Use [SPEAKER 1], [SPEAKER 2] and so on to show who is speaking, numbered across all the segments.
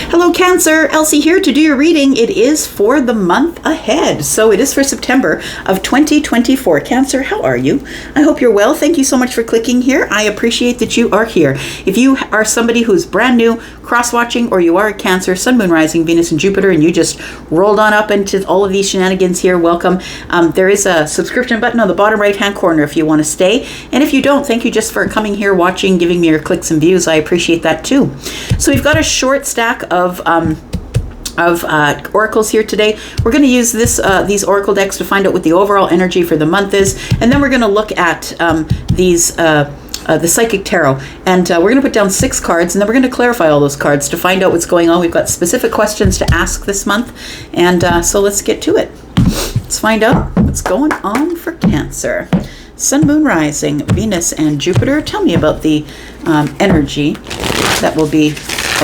[SPEAKER 1] Hello Cancer, Elsie here to do your reading. It is for the month ahead. So it is for September of 2024. Cancer, how are you? I hope you're well. Thank you so much for clicking here. I appreciate that you are here. If you are somebody who's brand new, cross-watching, or you are a Cancer, Sun, Moon, Rising, Venus, and Jupiter, and you just rolled on up into all of these shenanigans here, welcome. There is a subscription button on the bottom right-hand corner if you want to stay. And if you don't, thank you just for coming here, watching, giving me your clicks and views. I appreciate that too. So we've got a short stack of oracles here today. We're going to use these oracle decks to find out what the overall energy for the month is, and then we're going to look at the psychic tarot, and we're going to put down 6 cards, and then we're going to clarify all those cards to find out what's going on. We've got specific questions to ask this month, and so let's get to it. Let's find out what's going on for Cancer. Sun, Moon, Rising, Venus, and Jupiter. Tell me about the energy that will be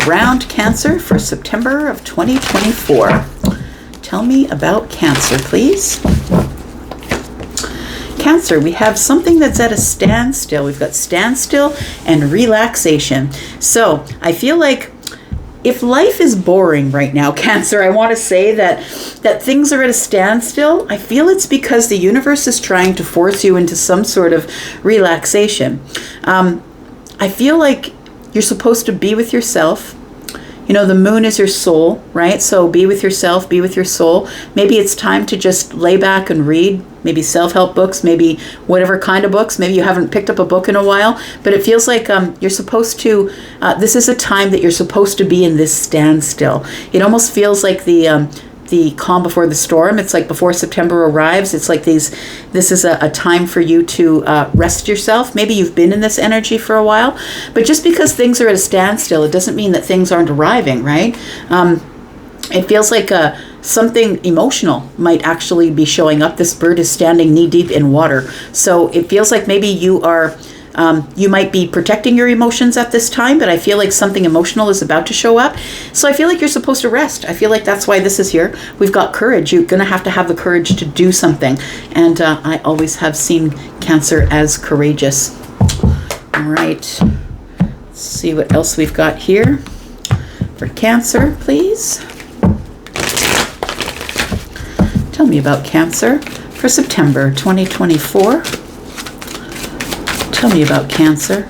[SPEAKER 1] around Cancer for September of 2024. Tell me about Cancer, please. Cancer, we have something that's at a standstill. We've got standstill and relaxation. So I feel like if life is boring right now, Cancer, I want to say that things are at a standstill. I feel it's because the universe is trying to force you into some sort of relaxation. I feel like you're supposed to be with yourself. You know, the moon is your soul, right? So be with yourself, be with your soul. Maybe it's time to just lay back and read, maybe self-help books, maybe whatever kind of books. Maybe you haven't picked up a book in a while, but it feels like you're supposed to, this is a time that you're supposed to be in this standstill. It almost feels like the calm before the storm. It's like before September arrives, it's like this is a time for you to rest yourself. Maybe you've been in this energy for a while, but just because things are at a standstill, it doesn't mean that things aren't arriving, right? It feels like something emotional might actually be showing up. This bird is standing knee deep in water. So it feels like maybe you are you might be protecting your emotions at this time, but I feel like something emotional is about to show up. So I feel like you're supposed to rest. I feel like that's why this is here. We've got courage. You're going to have the courage to do something. And I always have seen Cancer as courageous. All right. Let's see what else we've got here for Cancer, please. Tell me about Cancer for September 2024. Tell me about Cancer.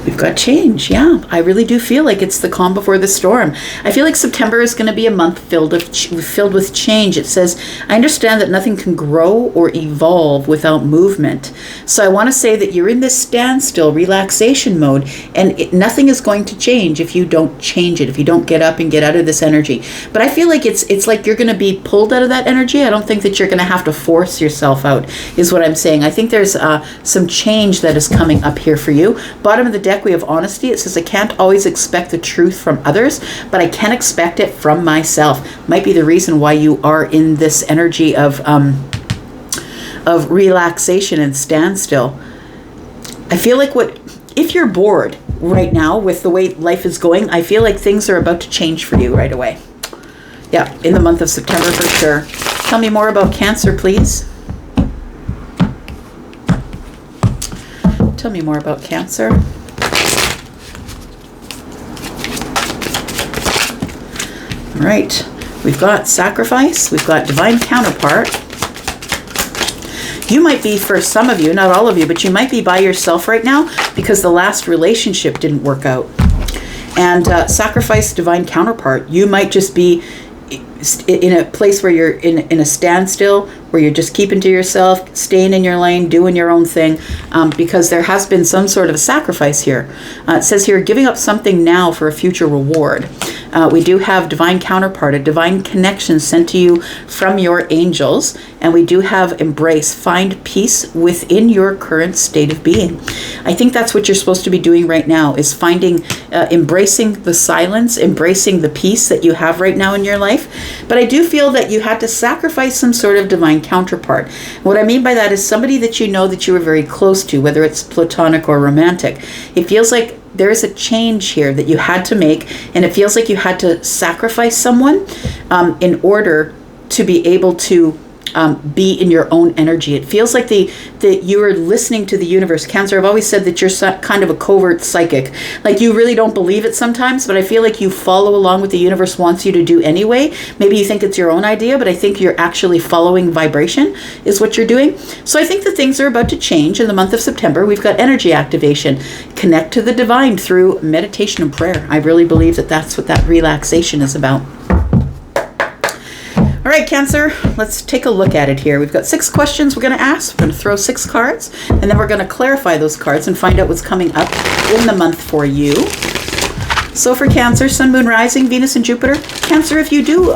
[SPEAKER 1] We've got change. Yeah, I really do feel like it's the calm before the storm. I feel like September is going to be a month filled with change. It says, I understand that nothing can grow or evolve without movement. So I want to say that you're in this standstill relaxation mode, and nothing is going to change if you don't change it, if you don't get up and get out of this energy. But I feel like it's like you're going to be pulled out of that energy. I don't think that you're going to have to force yourself out, is what I'm saying. I think there's some change that is coming up here for you. Bottom of the deck, we have honesty. It says, I can't always expect the truth from others, but I can expect it from myself. Might be the reason why you are in this energy of relaxation and standstill. I feel like if you're bored right now with the way life is going, I feel like things are about to change for you right away. Yeah, in the month of September for sure. Tell me more about Cancer, please. Tell me more about Cancer. All right, we've got sacrifice, we've got divine counterpart. You might be, for some of you, not all of you, but you might be by yourself right now because the last relationship didn't work out. And sacrifice, divine counterpart, you might just be in a place where you're in a standstill, where you're just keeping to yourself, staying in your lane, doing your own thing, because there has been some sort of a sacrifice here. It says here, giving up something now for a future reward. We do have divine counterpart, a divine connection sent to you from your angels, and we do have embrace, find peace within your current state of being. I think that's what you're supposed to be doing right now, is finding, embracing the silence, embracing the peace that you have right now in your life. But I do feel that you had to sacrifice some sort of divine counterpart. What I mean by that is somebody that you know that you were very close to, whether it's platonic or romantic. It feels like there is a change here that you had to make, and it feels like you had to sacrifice someone in order to be able to be in your own energy. It feels like that you are listening to the universe. Cancer, I've always said that you're kind of a covert psychic. Like, you really don't believe it sometimes, but I feel like you follow along what the universe wants you to do anyway. Maybe you think it's your own idea, but I think you're actually following vibration is what you're doing. So I think that things are about to change in the month of September. We've got energy activation. Connect to the divine through meditation and prayer. I really believe that that's what that relaxation is about. All right, Cancer, let's take a look at it here. We've got 6 questions we're going to ask. We're going to throw 6 cards, and then we're going to clarify those cards and find out what's coming up in the month for you. So for Cancer, Sun, Moon, Rising, Venus, and Jupiter. Cancer, if you do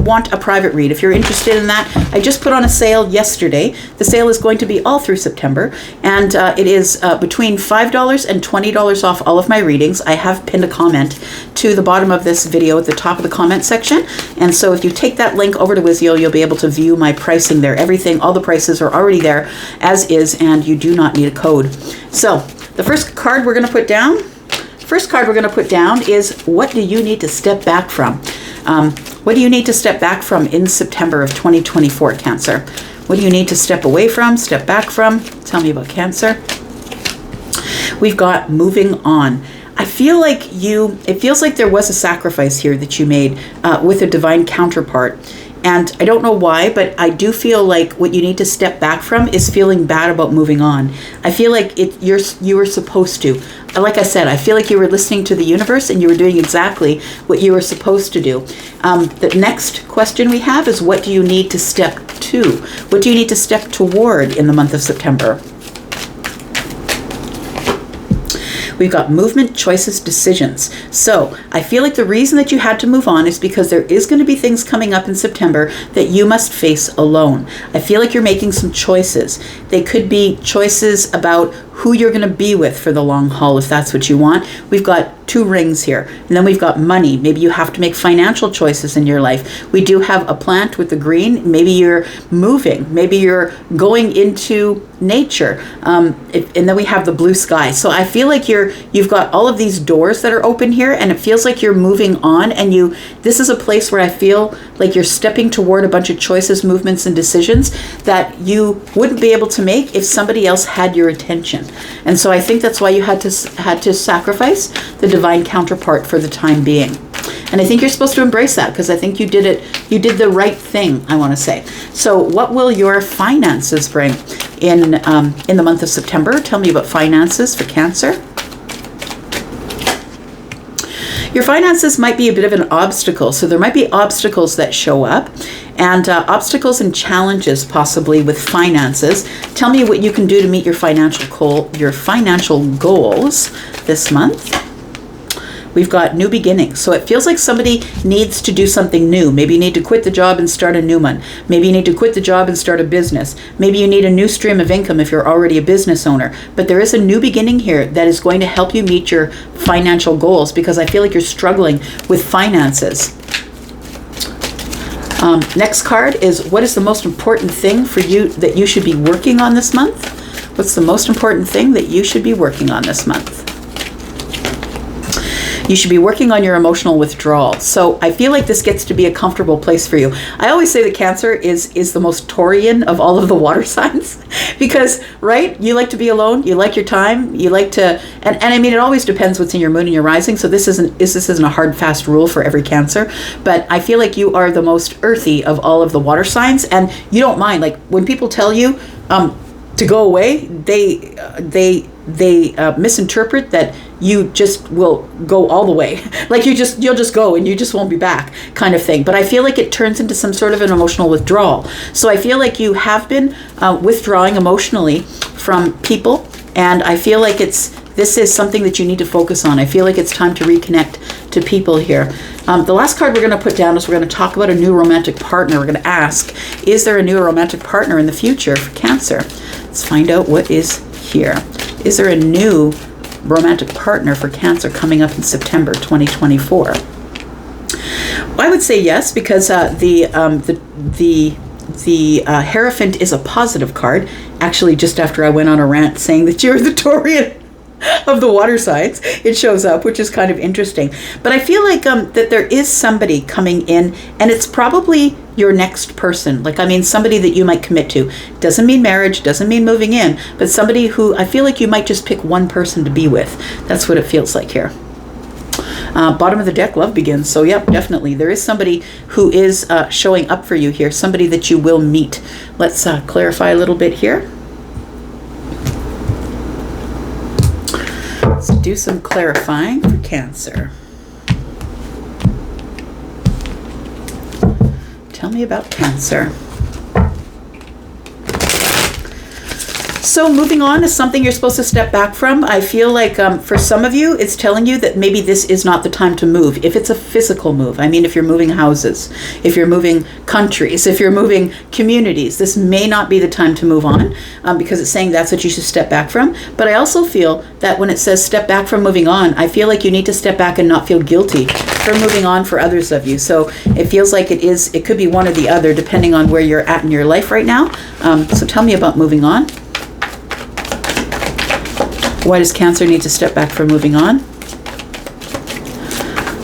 [SPEAKER 1] want a private read, if you're interested in that, I just put on a sale yesterday. The sale is going to be all through September, and it is between $5 and $20 off all of my readings. I have pinned a comment to the bottom of this video at the top of the comment section, and so if you take that link over to Wizio, you'll be able to view my pricing there. Everything, all the prices are already there as is, and you do not need a code. So the first card we're going to put down is, what do you need to step back from? What do you need to step back from in September of 2024, Cancer? What do you need to step away from, step back from? Tell me about Cancer. We've got moving on. It feels like there was a sacrifice here that you made with a divine counterpart. And I don't know why, but I do feel like what you need to step back from is feeling bad about moving on. I feel like you were supposed to. Like I said, I feel like you were listening to the universe and you were doing exactly what you were supposed to do. The next question we have is, what do you need to step to? What do you need to step toward in the month of September? We've got movement, choices, decisions. So I feel like the reason that you had to move on is because there is going to be things coming up in September that you must face alone. I feel like you're making some choices. They could be choices about who you're going to be with for the long haul, if that's what you want. We've got 2 rings here, and then we've got money. Maybe you have to make financial choices in your life. We do have a plant with the green. Maybe you're moving. Maybe you're going into nature. And then we have the blue sky. So I feel like you've got all of these doors that are open here, and it feels like you're moving on, and this is a place where I feel like you're stepping toward a bunch of choices, movements, and decisions that you wouldn't be able to make if somebody else had your attention. And so I think that's why you had to sacrifice the divine counterpart for the time being. And I think you're supposed to embrace that, because I think you did the right thing, I want to say. So what will your finances bring in the month of September? Tell me about finances for Cancer. Your finances might be a bit of an obstacle. So there might be obstacles that show up, and obstacles and challenges possibly with finances. Tell me what you can do to meet your financial goals this month. We've got new beginnings. So it feels like somebody needs to do something new. Maybe you need to quit the job and start a new one. Maybe you need to quit the job and start a business. Maybe you need a new stream of income if you're already a business owner. But there is a new beginning here that is going to help you meet your financial goals, because I feel like you're struggling with finances. Next card is, what is the most important thing for you that you should be working on this month? What's the most important thing that you should be working on this month? You should be working on your emotional withdrawal. So I feel like this gets to be a comfortable place for you. I always say that Cancer is the most Taurian of all of the water signs, because, right, you like to be alone, you like your time, you like to, and I mean, it always depends what's in your moon and your rising, so this isn't a hard, fast rule for every Cancer, but I feel like you are the most earthy of all of the water signs, and you don't mind, like, when people tell you to go away, they misinterpret that you just will go all the way. Like you'll just go and you just won't be back, kind of thing. But I feel like it turns into some sort of an emotional withdrawal. So I feel like you have been withdrawing emotionally from people, and I feel like this is something that you need to focus on. I feel like it's time to reconnect to people here. The last card we're going to put down is, we're going to talk about a new romantic partner. We're going to ask, is there a new romantic partner in the future for Cancer? Let's find out what is here. Is there a new romantic partner for Cancer coming up in September 2024? I would say yes, because the Hierophant is a positive card. Actually, just after I went on a rant saying that you're the Taurian of the water signs, it shows up, which is kind of interesting. But I feel like that there is somebody coming in, and it's probably your next person. Like, I mean, somebody that you might commit to. Doesn't mean marriage, doesn't mean moving in, but somebody who I feel like you might just pick one person to be with. That's what it feels like here. Bottom of the deck, love begins. So yep, definitely. There is somebody who is showing up for you here, somebody that you will meet. Let's clarify a little bit here. Let's do some clarifying for Cancer. Tell me about Cancer. So moving on is something you're supposed to step back from. I feel like for some of you, it's telling you that maybe this is not the time to move. If it's a physical move, I mean, if you're moving houses, if you're moving countries, if you're moving communities, this may not be the time to move on because it's saying that's what you should step back from. But I also feel that when it says step back from moving on, I feel like you need to step back and not feel guilty for moving on for others of you. So it feels like it could be one or the other depending on where you're at in your life right now. So tell me about moving on. Why does Cancer need to step back from moving on?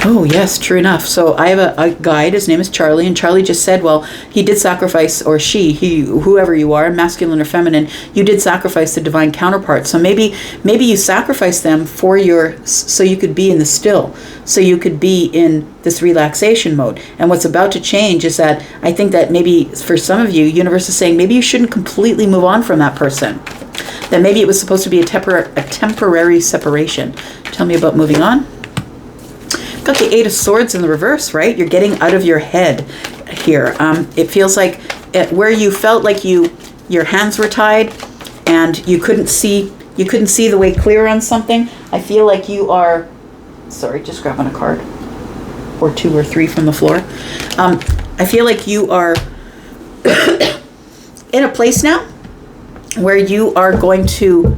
[SPEAKER 1] Oh, yes, true enough. So I have a guide. His name is Charlie. And Charlie just said, well, he did sacrifice, or whoever you are, masculine or feminine, you did sacrifice the divine counterpart. So maybe you sacrificed them so you could be in the still, so you could be in this relaxation mode. And what's about to change is that I think that maybe for some of you, universe is saying maybe you shouldn't completely move on from that person. That maybe it was supposed to be a temporary separation. Tell me about moving on. Got the Eight of Swords in the reverse, right? You're getting out of your head here. It feels like where you felt like your hands were tied and you couldn't see the way clear on something. I feel like you are, sorry, just grabbing a card or two or three from the floor. I feel like you are in a place now where you are going to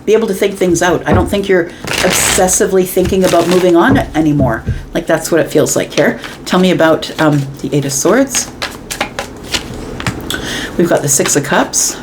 [SPEAKER 1] be able to think things out. I don't think you're obsessively thinking about moving on anymore. Like that's what it feels like here. Tell me about the Eight of Swords. We've got the Six of Cups.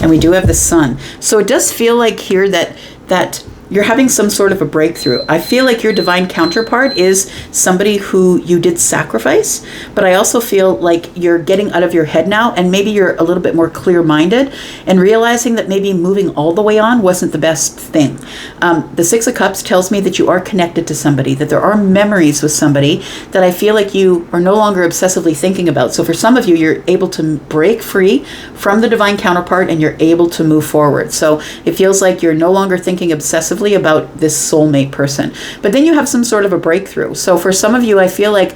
[SPEAKER 1] And we do have the Sun. So it does feel like here that you're having some sort of a breakthrough. I feel like your divine counterpart is somebody who you did sacrifice, but I also feel like you're getting out of your head now, and maybe you're a little bit more clear-minded and realizing that maybe moving all the way on wasn't the best thing. The Six of Cups tells me that you are connected to somebody, that there are memories with somebody that I feel like you are no longer obsessively thinking about. So for some of you, you're able to break free from the divine counterpart and you're able to move forward. So it feels like you're no longer thinking obsessively about this soulmate person. But then you have some sort of a breakthrough. So for some of you, I feel like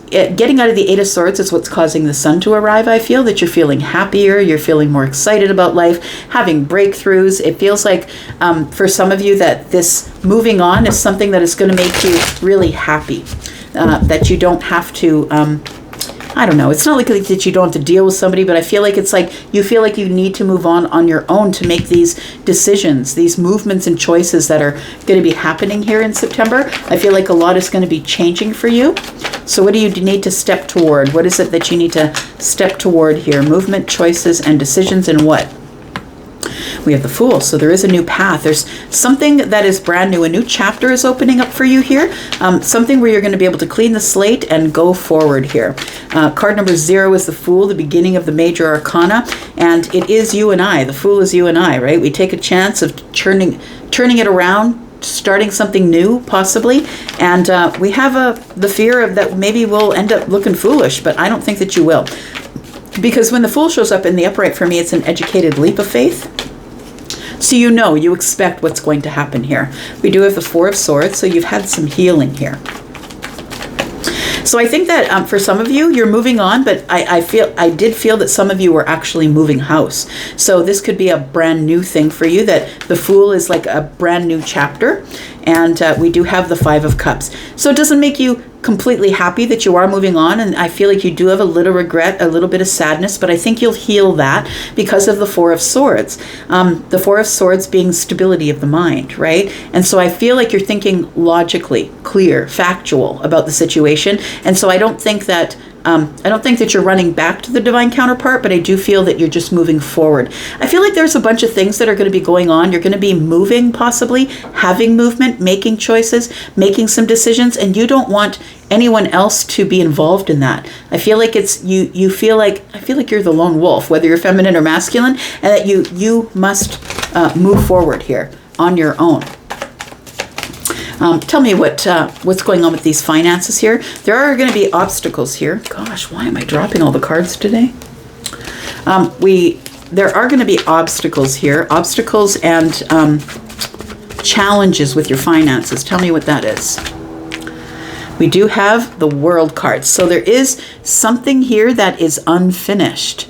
[SPEAKER 1] getting out of the Eight of Swords is what's causing the Sun to arrive. I feel that you're feeling happier, you're feeling more excited about life, having breakthroughs. It feels like for some of you that this moving on is something that is going to make you really happy. That you don't have to I don't know. It's not like that you don't have to deal with somebody, but I feel like it's like you feel like you need to move on your own to make these decisions, these movements and choices that are going to be happening here in September. I feel like a lot is going to be changing for you. So what do you need to step toward? What is it that you need to step toward here? Movement, choices, and decisions, and what? We have the Fool, so there is a new path. There's something that is brand new. A new chapter is opening up for you here. Something where you're going to be able to clean the slate and go forward here. Card number 0 is the Fool, the beginning of the major arcana, and it is you and I. The Fool is you and I, right? We take a chance of turning it around, starting something new, possibly, and we have the fear of that maybe we'll end up looking foolish, but I don't think that you will. Because when the Fool shows up in the upright, for me, it's an educated leap of faith. So you expect what's going to happen here. We do have the Four of Swords, so you've had some healing here. So I think that for some of you, you're moving on, but I did feel that some of you were actually moving house. So this could be a brand new thing for you, that the Fool is like a brand new chapter. And we do have the Five of Cups. So it doesn't make you completely happy that you are moving on, and I feel like you do have a little regret, a little bit of sadness, but I think you'll heal that because of the Four of Swords. The Four of Swords being stability of the mind, right? And so I feel like you're thinking logically, clear, factual about the situation, and so I don't think that I don't think that you're running back to the divine counterpart, but I do feel that you're just moving forward. I feel like there's a bunch of things that are going to be going on. You're going to be moving, possibly having movement, making choices, making some decisions, and you don't want anyone else to be involved in that. I feel like it's you. I feel like you're the lone wolf, whether you're feminine or masculine, and that you must move forward here on your own. Tell me what's going on with these finances here. There are going to be obstacles here. Gosh, why am I dropping all the cards today? There are going to be obstacles here. Obstacles and challenges with your finances. Tell me what that is. We do have the World card. So there is something here that is unfinished.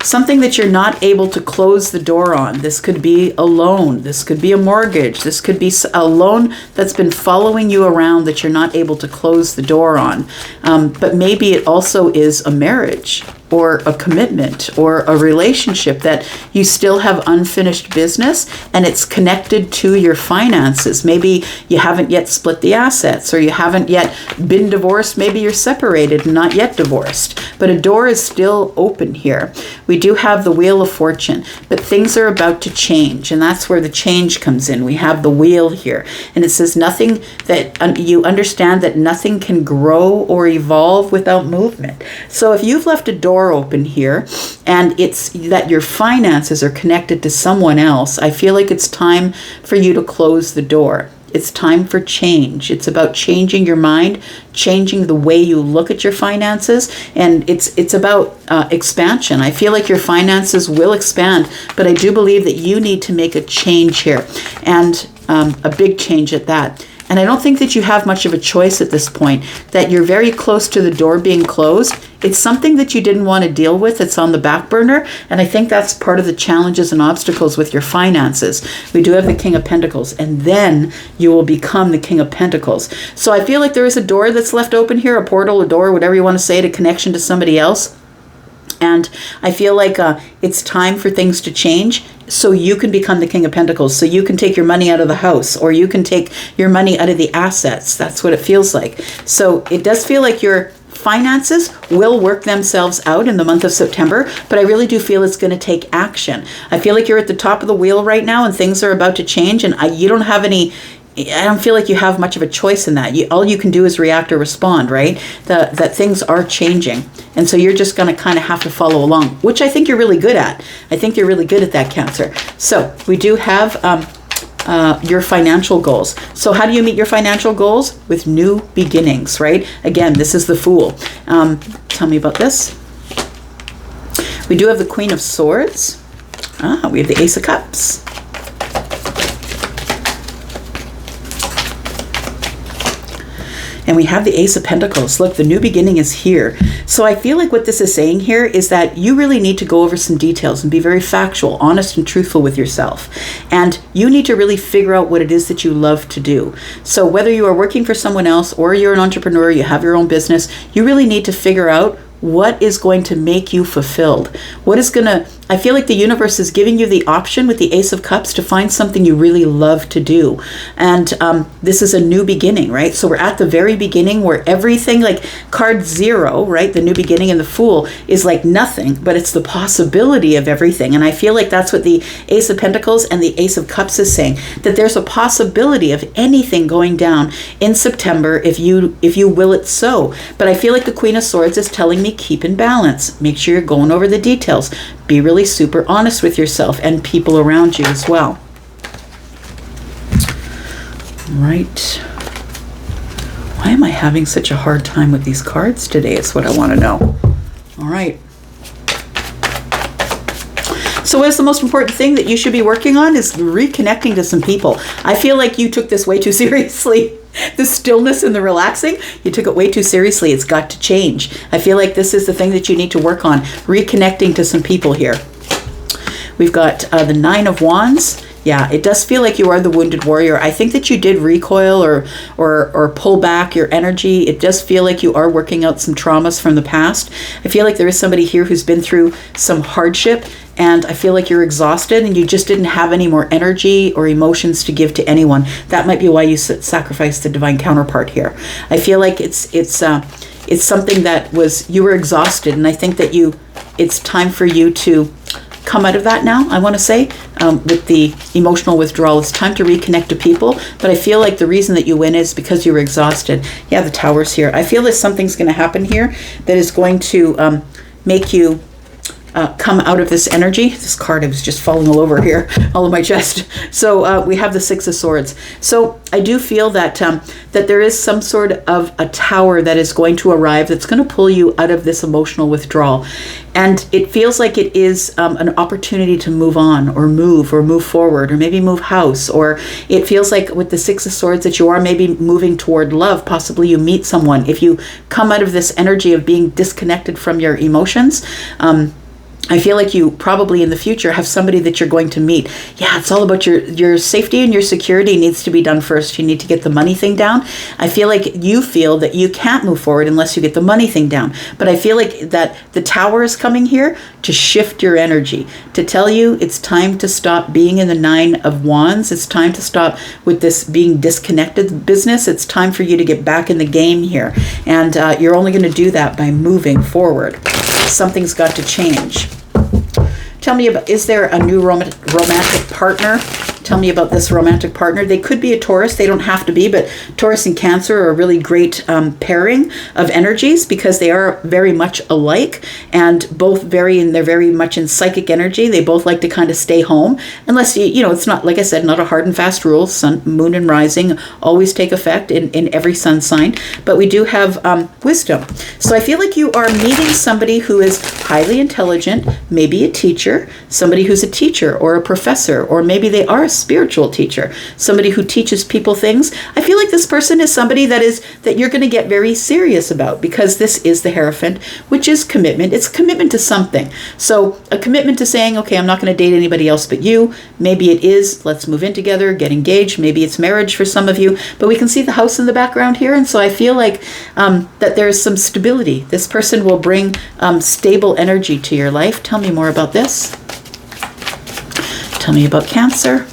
[SPEAKER 1] Something that you're not able to close the door on. This could be a loan. This could be a mortgage. This could be a loan that's been following you around that you're not able to close the door on. But maybe it also is a marriage or a commitment or a relationship that you still have unfinished business, and it's connected to your finances. Maybe you haven't yet split the assets, or you haven't yet been divorced. Maybe you're separated and not yet divorced, but a door is still open here. We do have the Wheel of Fortune, but things are about to change, and that's where the change comes in. We have the wheel here, and it says nothing that you understand that nothing can grow or evolve without movement. So if you've left a door open here and it's that your finances are connected to someone else, I feel like it's time for you to close the door. It's time for change. It's about changing your mind, changing the way you look at your finances, and it's about expansion. I feel like your finances will expand, but I do believe that you need to make a change here, and a big change at that. And I don't think that you have much of a choice at this point, that you're very close to the door being closed. It's something that you didn't want to deal with. It's on the back burner. And I think that's part of the challenges and obstacles with your finances. We do have the King of Pentacles, and then you will become the King of Pentacles. So I feel like there is a door that's left open here, a portal, a door, whatever you want to say, a connection to somebody else. And I feel like it's time for things to change so you can become the King of Pentacles, so you can take your money out of the house, or you can take your money out of the assets. That's what it feels like. So it does feel like your finances will work themselves out in the month of September, but I really do feel it's going to take action. I feel like you're at the top of the wheel right now and things are about to change, and you don't have any... I don't feel like you have much of a choice in that. All you can do is react or respond, right? That things are changing. And so you're just going to kind of have to follow along, which I think you're really good at. I think you're really good at that, Cancer. So we do have your financial goals. So how do you meet your financial goals? With new beginnings, right? Again, this is the Fool. Tell me about this. We do have the Queen of Swords. We have the Ace of Cups. And we have the Ace of Pentacles. Look, the new beginning is here. So I feel like what this is saying here is that you really need to go over some details and be very factual, honest, and truthful with yourself. And you need to really figure out what it is that you love to do. So whether you are working for someone else or you're an entrepreneur, you have your own business, you really need to figure out what is going to make you fulfilled. What is going to... I feel like the universe is giving you the option with the Ace of Cups to find something you really love to do. And this is a new beginning, right? So we're at the very beginning where everything, like card 0, right? The new beginning and the Fool is like nothing, but it's the possibility of everything. And I feel like that's what the Ace of Pentacles and the Ace of Cups is saying, that there's a possibility of anything going down in September if you will it so. But I feel like the Queen of Swords is telling me keep in balance. Make sure you're going over the details. Be really super honest with yourself and people around you as well. Right. Why am I having such a hard time with these cards today is what I want to know. All right. So what is the most important thing that you should be working on is reconnecting to some people. I feel like you took this way too seriously. The stillness and the relaxing, you took it way too seriously. It's got to change. I feel like this is the thing that you need to work on, reconnecting to some people here. We've got the Nine of Wands. Yeah, it does feel like you are the wounded warrior. I think that you did recoil or pull back your energy. It does feel like you are working out some traumas from the past. I feel like there is somebody here who's been through some hardship, and I feel like you're exhausted and you just didn't have any more energy or emotions to give to anyone. That might be why you sacrificed the divine counterpart here. I feel like it's it's something that you were exhausted, and I think that it's time for you to come out of that now, I want to say, with the emotional withdrawal. It's time to reconnect to people, but I feel like the reason that you win is because you were exhausted. Yeah, the Tower's here. I feel that something's going to happen here that is going to make you come out of this energy. This card is just falling all over here, all of my chest. So we have the Six of Swords. So I do feel that that there is some sort of a tower that is going to arrive that's going to pull you out of this emotional withdrawal. And it feels like it is an opportunity to move on or move forward, or maybe move house. Or it feels like with the Six of Swords that you are maybe moving toward love. Possibly you meet someone. If you come out of this energy of being disconnected from your emotions, I feel like you probably in the future have somebody that you're going to meet. Yeah, it's all about your safety and your security needs to be done first. You need to get the money thing down. I feel like you feel that you can't move forward unless you get the money thing down. But I feel like that the Tower is coming here to shift your energy, to tell you it's time to stop being in the Nine of Wands. It's time to stop with this being disconnected business. It's time for you to get back in the game here. And you're only going to do that by moving forward. Something's got to change. Tell me about, is there a new romantic partner? Tell me about this romantic partner. They could be a Taurus. They don't have to be, but Taurus and Cancer are a really great pairing of energies because they are very much alike and both they're very much in psychic energy. They both like to kind of stay home unless, it's not, like I said, not a hard and fast rule. Sun, moon, and rising always take effect in every sun sign, but we do have wisdom. So I feel like you are meeting somebody who is highly intelligent, maybe a teacher, somebody who's a teacher or a professor, or maybe they are a spiritual teacher, somebody who teaches people things. I feel like this person is somebody that you're going to get very serious about because this is the Hierophant, which is commitment. It's commitment to something. So a commitment to saying, okay, I'm not going to date anybody else but you. Maybe it is, let's move in together, get engaged. Maybe it's marriage for some of you, but we can see the house in the background here. And so I feel like that there's some stability. This person will bring stable energy to your life. Tell me more about this. Tell me about Cancer.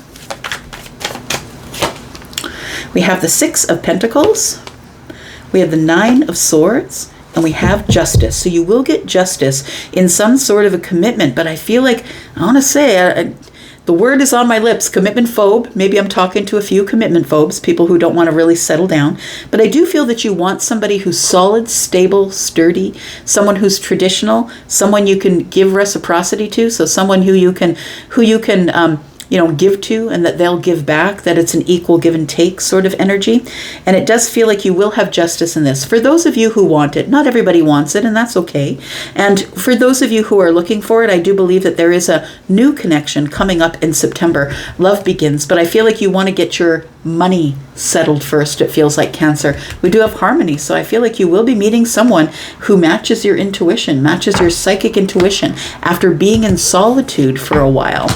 [SPEAKER 1] We have the Six of Pentacles, we have the Nine of Swords, and we have Justice. So you will get justice in some sort of a commitment, but I feel like, I want to say, the word is on my lips, commitment phobe. Maybe I'm talking to a few commitment phobes, people who don't want to really settle down. But I do feel that you want somebody who's solid, stable, sturdy, someone who's traditional, someone you can give reciprocity to. So someone who you can give to and that they'll give back, that it's an equal give and take sort of energy. And it does feel like you will have justice in this. For those of you who want it, not everybody wants it, and that's okay. And for those of you who are looking for it, I do believe that there is a new connection coming up in September. Love begins, but I feel like you want to get your money settled first. It feels like Cancer. We do have harmony, so I feel like you will be meeting someone who matches your intuition, matches your psychic intuition after being in solitude for a while.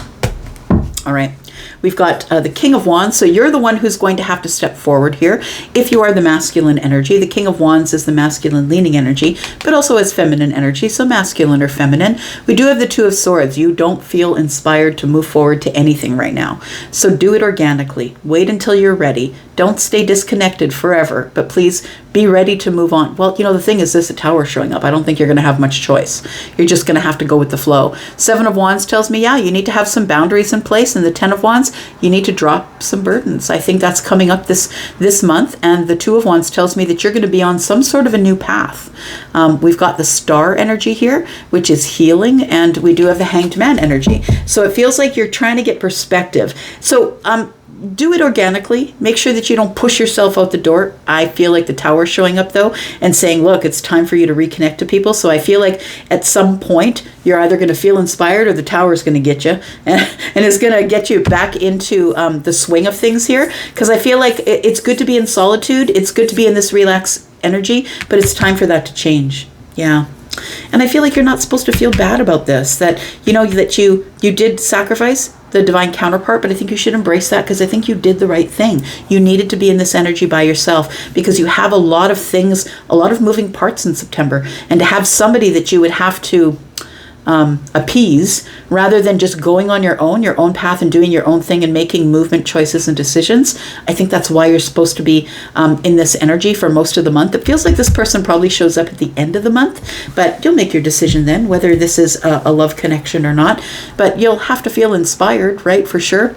[SPEAKER 1] All right, we've got the King of Wands. So you're the one who's going to have to step forward here. If you are the masculine energy, the King of Wands is the masculine leaning energy, but also has feminine energy, so masculine or feminine. We do have the Two of Swords. You don't feel inspired to move forward to anything right now. So do it organically. Wait until you're ready. Don't stay disconnected forever, but please be ready to move on. Well, the thing is this, a Tower showing up. I don't think you're going to have much choice. You're just going to have to go with the flow. Seven of Wands tells me, yeah, you need to have some boundaries in place. And the Ten of Wands, you need to drop some burdens. I think that's coming up this month. And the Two of Wands tells me that you're going to be on some sort of a new path. We've got the Star energy here, which is healing. And we do have the Hanged Man energy. So it feels like you're trying to get perspective. So, do it organically. Make sure that you don't push yourself out the door. I feel like the Tower showing up though and saying, look, it's time for you to reconnect to people. So I feel like at some point you're either going to feel inspired or the Tower is going to get you and it's going to get you back into the swing of things here. Because I feel like it's good to be in solitude. It's good to be in this relaxed energy, but it's time for that to change. Yeah. And I feel like you're not supposed to feel bad about this, that that you did sacrifice the divine counterpart, but I think you should embrace that because I think you did the right thing. You needed to be in this energy by yourself because you have a lot of things, a lot of moving parts in September, and to have somebody that you would have to appease, rather than just going on your own path and doing your own thing and making movement choices and decisions. I think that's why you're supposed to be in this energy for most of the month. It feels like this person probably shows up at the end of the month, but you'll make your decision then whether this is a love connection or not. But you'll have to feel inspired, right? For sure.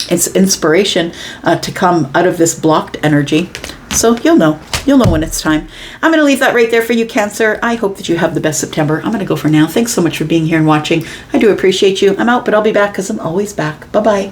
[SPEAKER 1] It's inspiration to come out of this blocked energy. So you'll know when it's time. I'm going to leave that right there for you, Cancer. I hope that you have the best September. I'm going to go for now. Thanks so much for being here and watching. I do appreciate you. I'm out, but I'll be back because I'm always back. Bye-bye.